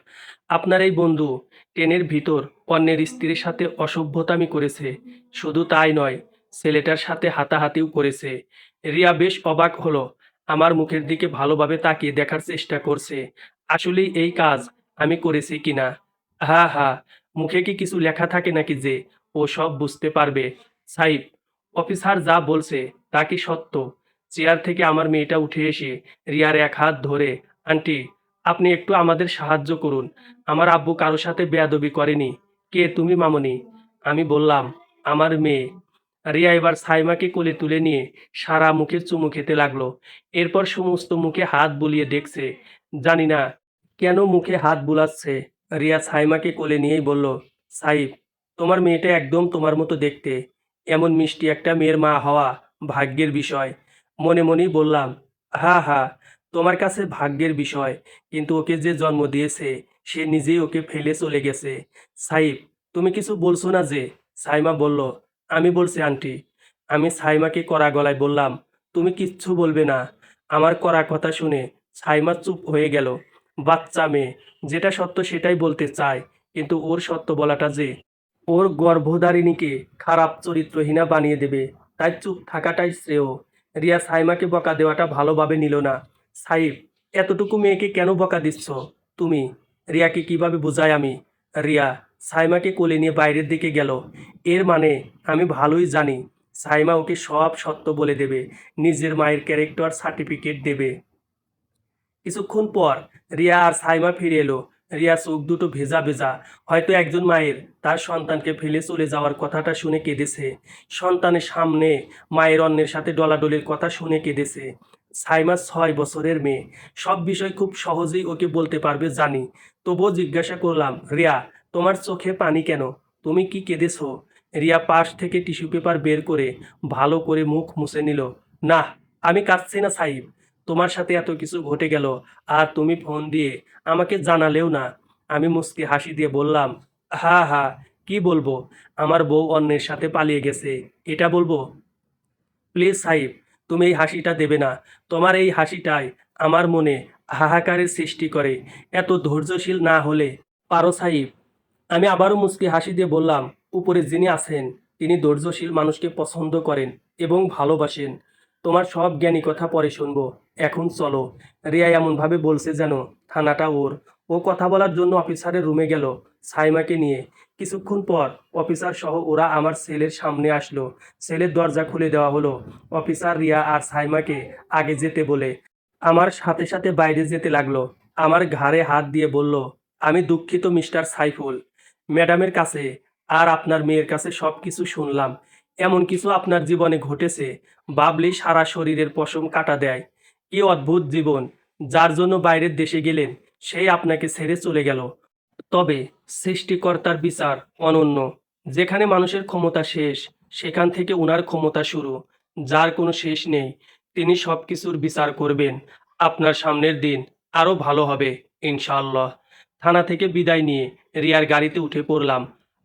আপনার এই বন্ধু ট্রেনের ভিতর অন্যের স্ত্রীর সাথে অসভ্যতামি করেছে। শুধু তাই নয়, ছেলেটার সাথে হাতাহাতিও করেছে। রিয়া বেশ অবাক হলো, আমার মুখের দিকে ভালোভাবে তাকিয়ে দেখার চেষ্টা করছে আসলেই এই কাজ আমি করেছি কিনা। হা হা, মুখে কি কিছু লেখা থাকে নাকি যে ও সব বুঝতে পারবে? সাইফ, অফিসার যা বলছে তা কি সত্য? চেয়ার থেকে আমার মেয়েটা উঠে এসে রিয়ার এক হাত ধরে, আন্টি, আপনি একটু আমাদের সাহায্য করুন। আমার আব্বু কারো সাথে বেয়াদবি করেনি। কে তুমি মামনি? আমি বললাম, আমার মেয়ে। রিয়া এবার সাইমাকে কোলে তুলে নিয়ে সারা মুখে চুমু খেতে লাগলো। এরপর সমস্ত মুখে হাত বুলিয়ে দেখছে। জানি না কেন মুখে হাত বুলাচ্ছে। রিয়া সাইমাকে কোলে নিয়েই বলল, সাইফ, তোমার মেয়েটা একদম তোমার মতো দেখতে। এমন মিষ্টি একটা মেয়ের মা হওয়া ভাগ্যের বিষয়। মনে মনেই বললাম, হা হা, তোমার কাছে ভাগ্যের বিষয়, কিন্তু ওকে যে জন্ম দিয়েছে সে নিজেই ওকে ফেলে চলে গেছে। সাইফ, তুমি কিছু বলছো না যে? সাইমা বলল, আমি বলছি আন্টি। আমি সাইমাকে কড়া গলায় বললাম, তুমি কিচ্ছু বলবে না। আমার কড়া কথা শুনে সাইমা চুপ হয়ে গেল। বাচ্চা মেয়ে, যেটা সত্য সেটাই বলতে চায়, কিন্তু ওর সত্য বলাটা যে ওর গর্ভধারিণীকে খারাপ চরিত্রহীনা বানিয়ে দেবে, তাই চুপ থাকাটাই শ্রেয়। রিয়া সাইমাকে বকা দেওয়াটা ভালোভাবে নিল না। সাইফ, এতটুকু মেয়েকে কেন বকা দিচ্ছ তুমি? রিয়াকে কিভাবে বোঝাই আমি? রিয়া সাইমাকে কোলে নিয়ে বাইরের দিকে গেল। এর মানে আমি ভালোই জানি সাইমা ওকে সব সত্য বলে দেবে, নিজের মায়ের ক্যারেক্টার সার্টিফিকেট দেবে। কিছুক্ষণ পর রিয়া আর সাইমা ফিরে এলো। রিয়া চোখ দুটো ভেজা ভেজা, হয়তো একজন মায়ের তার সন্তানকে ফেলে চলে যাওয়ার কথাটা শুনে কেঁদেছে। সন্তানের সামনে মায়ের অন্যের সাথে ডলাডলির কথা শুনে কেঁদেছে। সাইমা 6 বছরের মেয়ে, সব বিষয় খুব সহজেই ওকে বলতে পারবে জানি। তবুও জিজ্ঞাসা করলাম, রিয়া, তোমার চোখে পানি কেন? তুমি কি কেঁদেছো? রিয়া পাশ থেকে টিস্যু পেপার বের করে ভালো করে মুখ মুছে নিল। না, আমি কাঁদছি না সাইব। তোমার সাথে এত কিছু ঘটে গেল আর তুমি ফোন দিয়ে আমাকে জানালেও না। আমি মুচকি হাসি দিয়ে বললাম, হা হা, কি বলবো? আমার বউ অন্যের সাথে পালিয়ে গেছে, এটা বলবো? প্লিজ সাহিব, তুমি এই হাসিটা দেবে না। তোমার এই হাসিটাই আমার মনে হাহাকারের সৃষ্টি করে। এত ধৈর্যশীল না হলে পারো সাহিব। আমি আবারও মুচকি হাসি দিয়ে বললাম, উপরে যিনি আছেন তিনি ধৈর্যশীল মানুষকে পছন্দ করেন এবং ভালোবাসেন। তোমার সব জ্ঞানী কথা পরে শুনবো, এখন চলো। রিয়া এমনভাবে বলছে যেন থানাটা ওর। ও কথা বলার জন্য অফিসারের রুমে গেল সাইমাকে নিয়ে। কিছুক্ষণ পর অফিসার সহ ওরা আমার সেলের সামনে আসলো। সেলের দরজা খুলে দেওয়া হলো। অফিসার রিয়া আর সাইমাকে আগে যেতে বলে আমার সাথে সাথে বাইরে যেতে লাগলো। আমার ঘাড়ে হাত দিয়ে বলল, আমি দুঃখিত মিস্টার সাইফুল। ম্যাডামের কাছে আর আপনার মেয়ের কাছে সব কিছু শুনলাম। এমন কিছু আপনার জীবনে ঘটেছে ভাবলেই সারা শরীরের পশম কাটা দেয়। কি অদ্ভুত জীবন! যার জন্য বাইরের দেশে গেলেন সেই আপনাকে ছেড়ে চলে গেল। তবে সৃষ্টিকর্তার বিচার অনন্য। যেখানে মানুষের ক্ষমতা শেষ, সেখান থেকে উনার ক্ষমতা শুরু। যার কোনো শেষ নেই, তিনি সব কিছুর বিচার করবেন। আপনার সামনের দিন আরও ভালো হবে ইনশাআল্লাহ। থানা থেকে বিদায় নিয়ে রিয়ার গাড়িতে উঠে পড়লাম।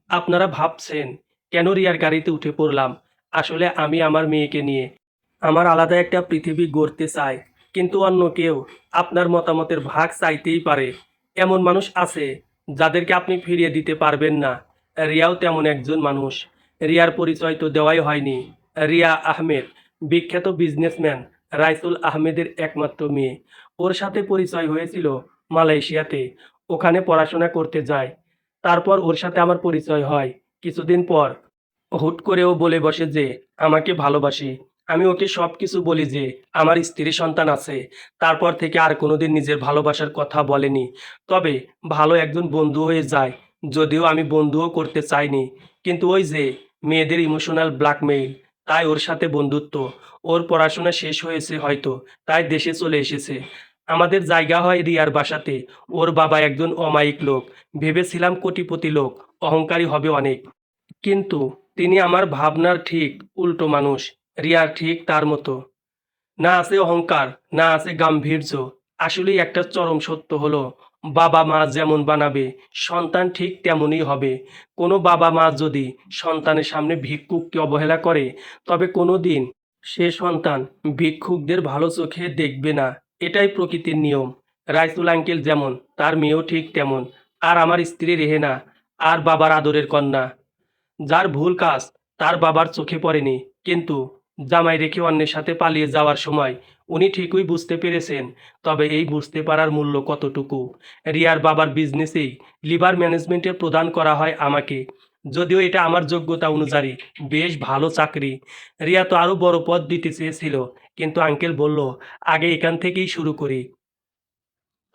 আপনারা ভাবছেন কেন রিয়ার গাড়িতে উঠে পড়লাম? আসলে আমি আমার মেয়েকে নিয়ে আমার আলাদা একটা পৃথিবী গড়তে চাই। কিন্তু অন্য কেউ আপনার মতামতের ভাগ চাইতেই পারে। এমন মানুষ আছে যাদেরকে আপনি ফিরিয়ে দিতে পারবেন না। রিয়াও তেমন একজন মানুষ। রিয়ার পরিচয় তো দেওয়াই হয়নি। রিয়া আহমেদ, বিখ্যাত বিজনেসম্যান রাইসুল আহমেদের একমাত্র মেয়ে। ওর সাথে পরিচয় হয়েছিল মালয়েশিয়াতে। ওখানে পড়াশোনা করতে যায়। তারপর ওর সাথে আমার পরিচয় হয়। কিছুদিন পর হুট করে ও বলে বসে যে আমাকে ভালোবাসে। আমি ওকে সবকিছু বলি যে আমার স্ত্রী সন্তান আছে। তারপর থেকে আর কোনোদিন নিজের ভালোবাসার কথা বলেনি। তবে ভালো একজন বন্ধু হয়ে যায়, যদিও আমি বন্ধুও করতে চাইনি। কিন্তু ওই যে মেয়েদের ইমোশনাল ব্ল্যাকমেইল, তাই ওর সাথে বন্ধুত্ব। ওর পড়াশোনা শেষ হয়েছে হয়তো, তাই দেশে চলে এসেছে। আমাদের জায়গা হয় রিয়ার বাসাতে। ওর বাবা একজন অমায়িক লোক। ভেবেছিলাম কোটিপতি লোক, অহংকারী হবে অনেক। কিন্তু তিনি আমার ভাবনার ঠিক উল্টো মানুষ। রিয়ার ঠিক তার মতো। না আছে অহংকার, না আছে গাম্ভীর্য। আসলেই একটা চরম সত্য হলো, বাবা মা যেমন বানাবে সন্তান ঠিক তেমনই হবে। কোনো বাবা মা যদি সন্তানের সামনে ভিক্ষুককে অবহেলা করে, তবে কোনো দিন সে সন্তান ভিক্ষুকদের ভালো চোখে দেখবে না। এটাই প্রকৃতির নিয়ম। রাইসুল আঙ্কেল যেমন, তার মেয়েও ঠিক তেমন। আর আমার স্ত্রী রেহেনা আর বাবার আদরের কন্যা। যার ভুল কাজ তার বাবার চোখে পড়েনি, কিন্তু জামাই রেখে অন্যের সাথে পালিয়ে যাওয়ার সময় উনি ঠিকই বুঝতে পেরেছেন। তবে এই বুঝতে পারার মূল্য কতটুকু। রিয়ার বাবার বিজনেসেই লিভার ম্যানেজমেন্টের প্রদান করা হয় আমাকে। যদিও এটা আমার যোগ্যতা অনুযায়ী বেশ ভালো চাকরি। রিয়া তো আরো বড় পদ দিতে চেয়েছিল, কিন্তু আঙ্কেল বলল আগে এখান থেকেই শুরু করি,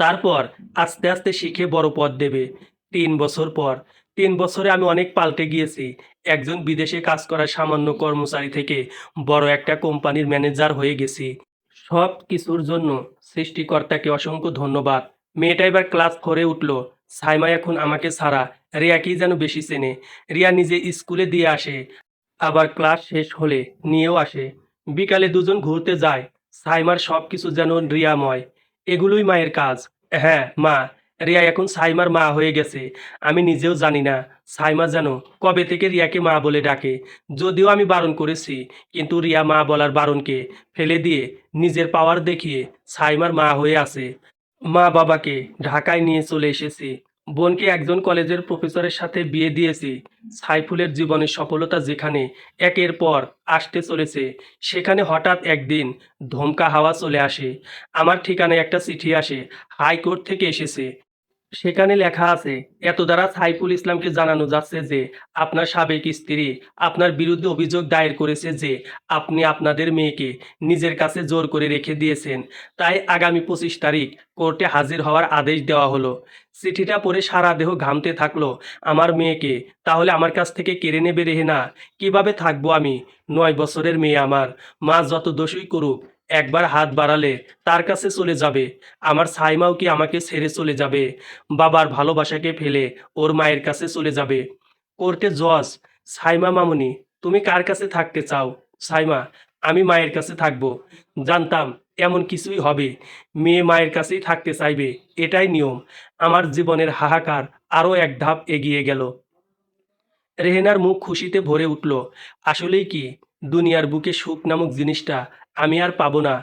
তারপর আস্তে আস্তে শিখে বড় পদ দেবে। ৩ বছর পর, ৩ বছরে আমি অনেক পাল্টে গিয়েছি। একজন বিদেশে কাজ করা সামান্য কর্মচারী থেকে বড় একটা কোম্পানির ম্যানেজার হয়ে গেছি। সব কিছুর জন্য সৃষ্টিকর্তাকে অসংখ্য ধন্যবাদ। মেয়েটা এবার ক্লাস 4-এ উঠল। সাইমা এখন আমাকে ছাড়া রিয়াকেই যেন বেশি চেনে। রিয়া নিজে স্কুলে দিয়ে আসে, আবার ক্লাস শেষ হলে নিয়েও আসে। বিকালে দুজন ঘুরতে যায়। সাইমার সব কিছু যেন রিয়াময়। এগুলোই মায়ের কাজ। হ্যাঁ, মা। রিয়া এখন সাইমার মা হয়ে গেছে। আমি নিজেও জানি না সাইমা যেন কবে থেকে রিয়াকে মা বলে ডাকে। যদিও আমি বারণ করেছি, কিন্তু রিয়া মা বলার বারণকে ফেলে দিয়ে নিজের পাওয়ার দেখিয়ে সাইমার মা হয়ে আছে। মা বাবাকে ঢাকায় নিয়ে চলে এসেছি। বোনকে একজন কলেজের প্রফেসরের সাথে বিয়ে দিয়েছি। সাইফুলের জীবনের সফলতা যেখানে একের পর আসতে চলেছে, সেখানে হঠাৎ একদিন ধমকা হাওয়া চলে আসে। আমার ঠিকানায় একটা চিঠি আসে, হাইকোর্ট থেকে এসেছে। সেখানে লেখা আছে, এত দ্বারা সাইফুল ইসলামকে জানানো যাচ্ছে যে আপনার সাবেক স্ত্রী আপনার বিরুদ্ধে অভিযোগ দায়ের করেছে যে আপনি আপনাদের মেয়েকে নিজের কাছে জোর করে রেখে দিয়েছেন। তাই আগামী 25 তারিখ কোর্টে হাজির হওয়ার আদেশ দেওয়া হলো। চিঠিটা পড়ে সারা দেহ ঘামতে থাকলো। আমার মেয়েকে তাহলে আমার কাছ থেকে কেড়ে নেবে রেহেনা? কিভাবে থাকবো আমি? 9 বছরের মেয়ে আমার। মা যত দোষই করুক, একবার হাত বাড়ালে তার কাছে চলে যাবে। আমার সাইমাও কি আমাকে ছেড়ে চলে যাবে? বাবার ভালোবাসাকে ফেলে ওর মায়ের কাছে চলে যাবে? কোর্টে জজ, সাইমা মামুনি, তুমি কার কাছে থাকতে চাও? সাইমা, আমি মায়ের কাছে থাকবো। জানতাম এমন কিছুই হবে। মেয়ে মায়ের কাছেই থাকতে চাইবে, এটাই নিয়ম। আমার জীবনের হাহাকার আরও এক ধাপ এগিয়ে গেল। রেহেনার মুখ খুশিতে ভরে উঠল। আসলেই কি দুনিয়ার বুকে সুখ নামক জিনিসটা আমি আর পাবো না?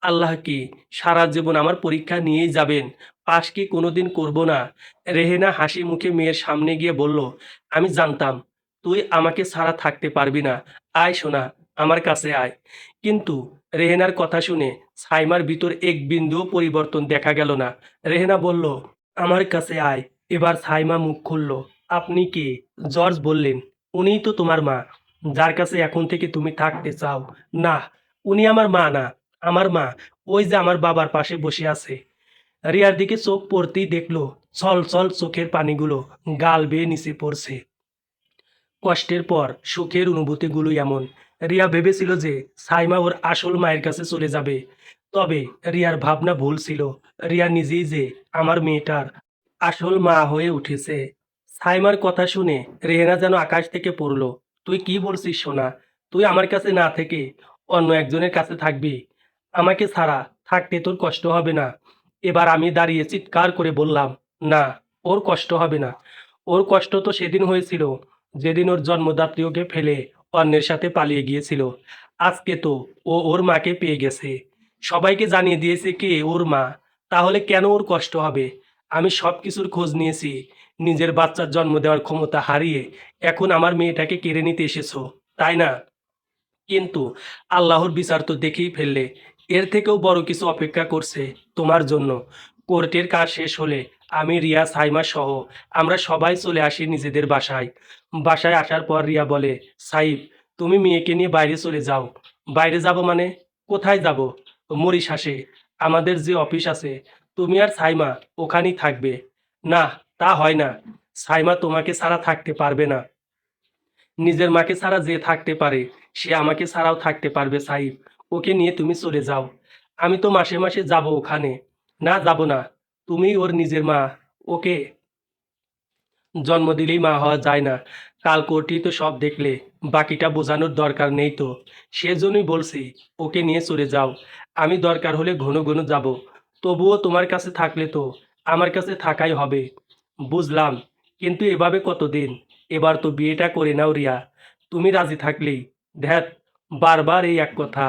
আল্লাহ কি সারা জীবন আমার পরীক্ষা নিয়েই যাবেন? পাশ কি কোনোদিন করব না? রেহেনা হাসি মুখে মেয়ের সামনে গিয়ে বলল, আমি জানতাম তুই আমাকে ছাড়া থাকতে পারবি না। আয় সোনা, আমার কাছে আয়। কিন্তু রেহেনার কথা শুনে সাইমার ভিতর এক বিন্দুও পরিবর্তন দেখা গেল না। রেহেনা বলল, আমার কাছে আয়। এবার সাইমা মুখ খুলল। আপনি কে? জর্জ বললেন, উনিই তো তোমার মা, যার কাছে এখন থেকে তুমি থাকতে চাও। না, উনি আমার মা না। আমার মা ওই যে আমার বাবার পাশে বসে আছে। রিয়ার দিকে চোখ পড়তেই দেখলো ছল ছল চোখের পানিগুলো গাল বেয়ে নিচে পড়ছে। কষ্টের পর সুখের অনুভূতিগুলো এমন। রিয়া ভেবেছিল যে সাইমা ওর আসল মায়ের কাছে চলে যাবে। তবে রিয়ার ভাবনা ভুল ছিল। রিয়া নিজেই যে আমার মেয়েটার আসল মা হয়ে উঠেছে। সাইমার কথা শুনে রেহেনা যেন আকাশ থেকে পড়ল। তুই কি বলছিস সোনা? তুই আমার কাছে না থেকে অন্য একজনের কাছে থাকবি? আমাকে ছাড়া থাকতে তোর কষ্ট হবে না? এবার আমি দাঁড়িয়ে চিৎকার করে বললাম, না, ওর কষ্ট হবে না। ওর কষ্ট তো সেদিন হয়েছিল যেদিন ওর জন্মদাত্রী ওকে ফেলে অন্যের সাথে পালিয়ে গিয়েছিল। আজকে তো ও ওর মাকে পেয়ে গেছে, সবাইকে জানিয়ে দিয়েছে কে ওর মা। তাহলে কেন ওর কষ্ট হবে? আমি সব কিছুর খোঁজ নিয়েছি। নিজের বাচ্চার জন্ম দেওয়ার ক্ষমতা হারিয়ে এখন আমার মেয়েটাকে কেড়ে নিতে এসেছো, তাই না? কিন্তু আল্লাহর বিচার তো দেখেই ফেললে। এর থেকেও বড় কিছু অপেক্ষা করছে তোমার জন্য। কোর্টের কাজ শেষ হলে আমি, রিয়া, সাইমা সহ আমরা সবাই চলে আসি নিজেদের বাসায়। বাসায় আসার পর রিয়া বলে, সাইফ, তুমি মেয়েকে নিয়ে বাইরে চলে যাও। বাইরে যাব মানে? কোথায় যাব? মরিশাসে আমাদের যে অফিস আছে, তুমি আর সাইমা ওখানেই থাকবে। না, তা হয় না। সাইমা তোমাকে ছাড়া থাকতে পারবে না। নিজের মাকে ছাড়া যে থাকতে পারে, সে আমাকে ছাড়াও থাকতে পারবে সাইফ। ওকে নিয়ে তুমি চলে যাও। আমি তো মাসে মাসে যাব ওখানে। না, যাব না। তুমি ওর নিজের মা। ওকে জন্ম দিলেই মা হওয়া যায় না। কাল কোর্টেই তো সব দেখলে, বাকিটা বোঝানোর দরকার নেই তো। সেজন্যই বলছি ওকে নিয়ে চলে যাও। আমি দরকার হলে ঘন ঘন যাব। তবুও তোমার কাছে থাকলে তো আমার কাছে থাকাই হবে। বুঝলাম, কিন্তু এভাবে কতদিন? এবার তো বিয়েটা করে নাও রিয়া। তুমি রাজি থাকলেই। ধ্যাত, বারবার এই এক কথা।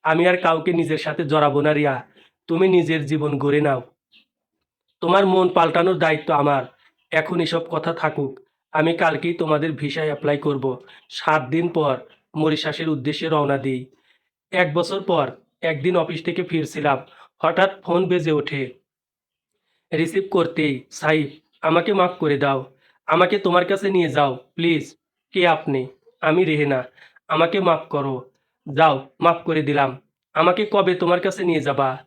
আমি আর কাউকে নিজের সাথে জড়াবো না রিয়া। তুমি নিজের জীবন গড়ে নাও। তোমার মন পাল্টানোর দায়িত্ব আমার। এখন এসব কথা থাকুক। আমি কালকেই তোমাদের ভিসায় অ্যাপ্লাই করব। 7 দিন পর মরিশাসের উদ্দেশ্যে রওনা দিই। ১ বছর পর একদিন অফিস থেকে ফিরছিলাম। হঠাৎ ফোন বেজে ওঠে। রিসিভ করতেই, "সাইফ, আমাকে মাফ করে দাও। আমাকে তোমার কাছে নিয়ে যাও, প্লিজ।" "কে আপনি?" "আমি রেহেনা। আমাকে মাফ করো।" "যাও, মাফ করে দিলাম। আমাকে কবে তোমার কাছে নিয়ে যাবা?"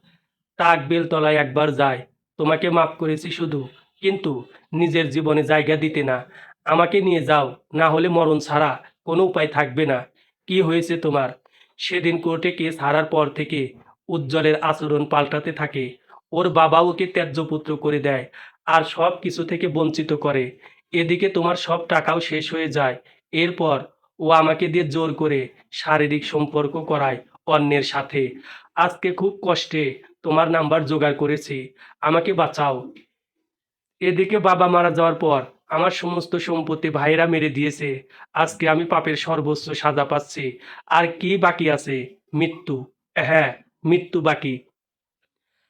"টাক বেলতলায় একবার যায়। তোমাকে মাফ করেছি শুধু, কিন্তু নিজের জীবনে জায়গা দিতে না। আমাকে নিয়ে যাও, না হলে মরণ ছাড়া কোনো উপায় থাকবে না।" "কি হয়েছে তোমার?" সেদিন কোর্টে কেস হারার পর থেকে উজ্জ্বলের আচরণ পাল্টাতে থাকে। ওর বাবা ওকে ত্যায্যপুত্র করে দেয় আর সব কিছু থেকে বঞ্চিত করে। এদিকে তোমার সব টাকাও শেষ হয়ে যায়। এরপর ও আমাকে দিয়ে জোর করে শারীরিক সম্পর্ক করায় অন্যের সাথে। আজকে খুব কষ্টে তোমার নাম্বার জোগাড় করেছি। আমাকে বাঁচাও। এদিকে বাবা মারা যাওয়ার পর আমার সমস্ত সম্পত্তি ভাইয়েরা মেরে দিয়েছে। আজকে আমি পাপের সর্বোচ্চ সাজা পাচ্ছি। আর কি বাকি আছে? মৃত্যু। হ্যাঁ, মৃত্যু বাকি।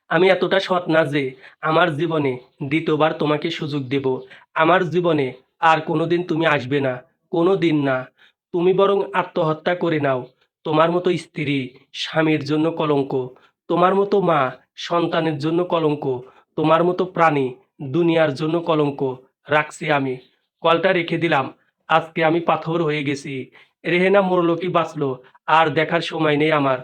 আমি এতটা সৎ না যে আমার জীবনে দ্বিতীয়বার তোমাকে সুযোগ দেব। আমার জীবনে আর কোনোদিন তুমি আসবে না, কোনোদিন না। তুমি বরং আত্মহত্যা করে নাও। তোমার মতো স্ত্রী স্বামীর জন্য কলঙ্ক, তোমার মতো মা সন্তানের জন্য কলঙ্ক, তোমার মতো প্রাণী দুনিয়ার জন্য কলঙ্ক। রাখছি আমি। কলটা রেখে দিলাম। আজকে আমি পাথর হয়ে গেছি। রেহেনা মরলো কি বাঁচলো আর দেখার সময় নেই আমার।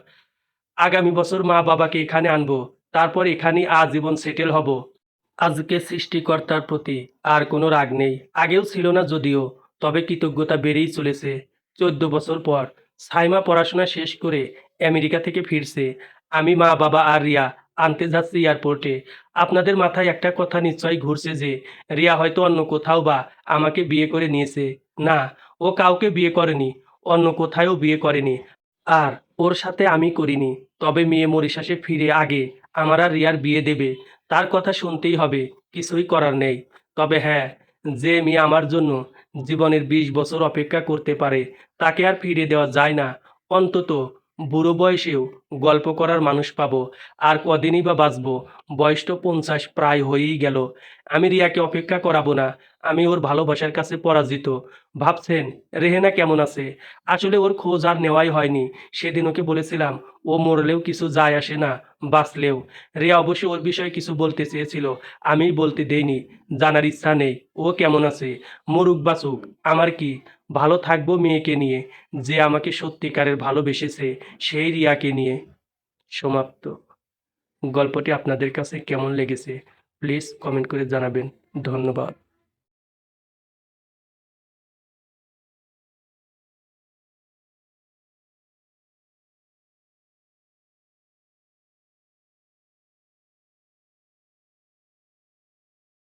আগামী বছর মা-বাবাকে এখানে আনবো। তারপর এখানেই আজীবন সেটেল হব। আজকে সৃষ্টিকর্তার প্রতি আর কোনো রাগ নেই। আগেও ছিল না যদিও, তবে কৃতজ্ঞতা বেড়েই চলেছে। ১৪ বছর পর সাইমা পড়াশোনা শেষ করে আমেরিকা থেকে ফিরছে। আমি, মা-বাবা আর রিয়া আনতে যাচ্ছি এয়ারপোর্টে। আপনাদের মাথায় একটা কথা নিশ্চয়ই ঘুরছে যে রিয়া হয়তো অন্য কোথাও বা আমাকে বিয়ে করে নিয়েছে। না, ও কাউকে বিয়ে করেনি, অন্য কোথায়ও বিয়ে করেনি। আর ওর সাথে আমি করিনি। তবে মেয়ে মরিশাসে ফিরে আগে আমার আর রিয়ার বিয়ে দেবে। তার কথা শুনতেই হবে, কিছুই করার নেই। তবে হ্যাঁ, যে মেয়ে আমার জন্য জীবনের ২০ বছর অপেক্ষা করতে পারে তাকে আর ফিরিয়ে দেওয়া যায় না। অন্তত বুড়ো বয়সেও গল্প করার মানুষ পাবো। আর কদিনই বা বাঁচবো, বয়স তো ৫০ প্রায় হয়েই গেল। আমি রিয়াকে অপেক্ষা করাবো না। আমি ওর ভালোবাসার কাছে পরাজিত। ভাবছেন রেহেনা কেমন আছে? আসলে ওর খোঁজ আর নেওয়াই হয়নি। সেদিন ওকে বলেছিলাম ও মরলেও কিছু যায় আসে না, বাঁচলেও। রিয়া অবশ্য ওর বিষয়ে কিছু বলতে চেয়েছিল, আমি বলতে দেইনি। জানার ইচ্ছা নেই ও কেমন আছে। মরুক বাঁচুক, আমার কি। ভালো থাকবো মেয়েকে নিয়ে, যে আমাকে সত্যিকারের ভালোবেসেছে, সেই রিয়াকে নিয়ে। সমাপ্ত। গল্পটি আপনাদের কাছে কেমন লেগেছে প্লিজ কমেন্ট করে জানাবেন। ধন্যবাদ।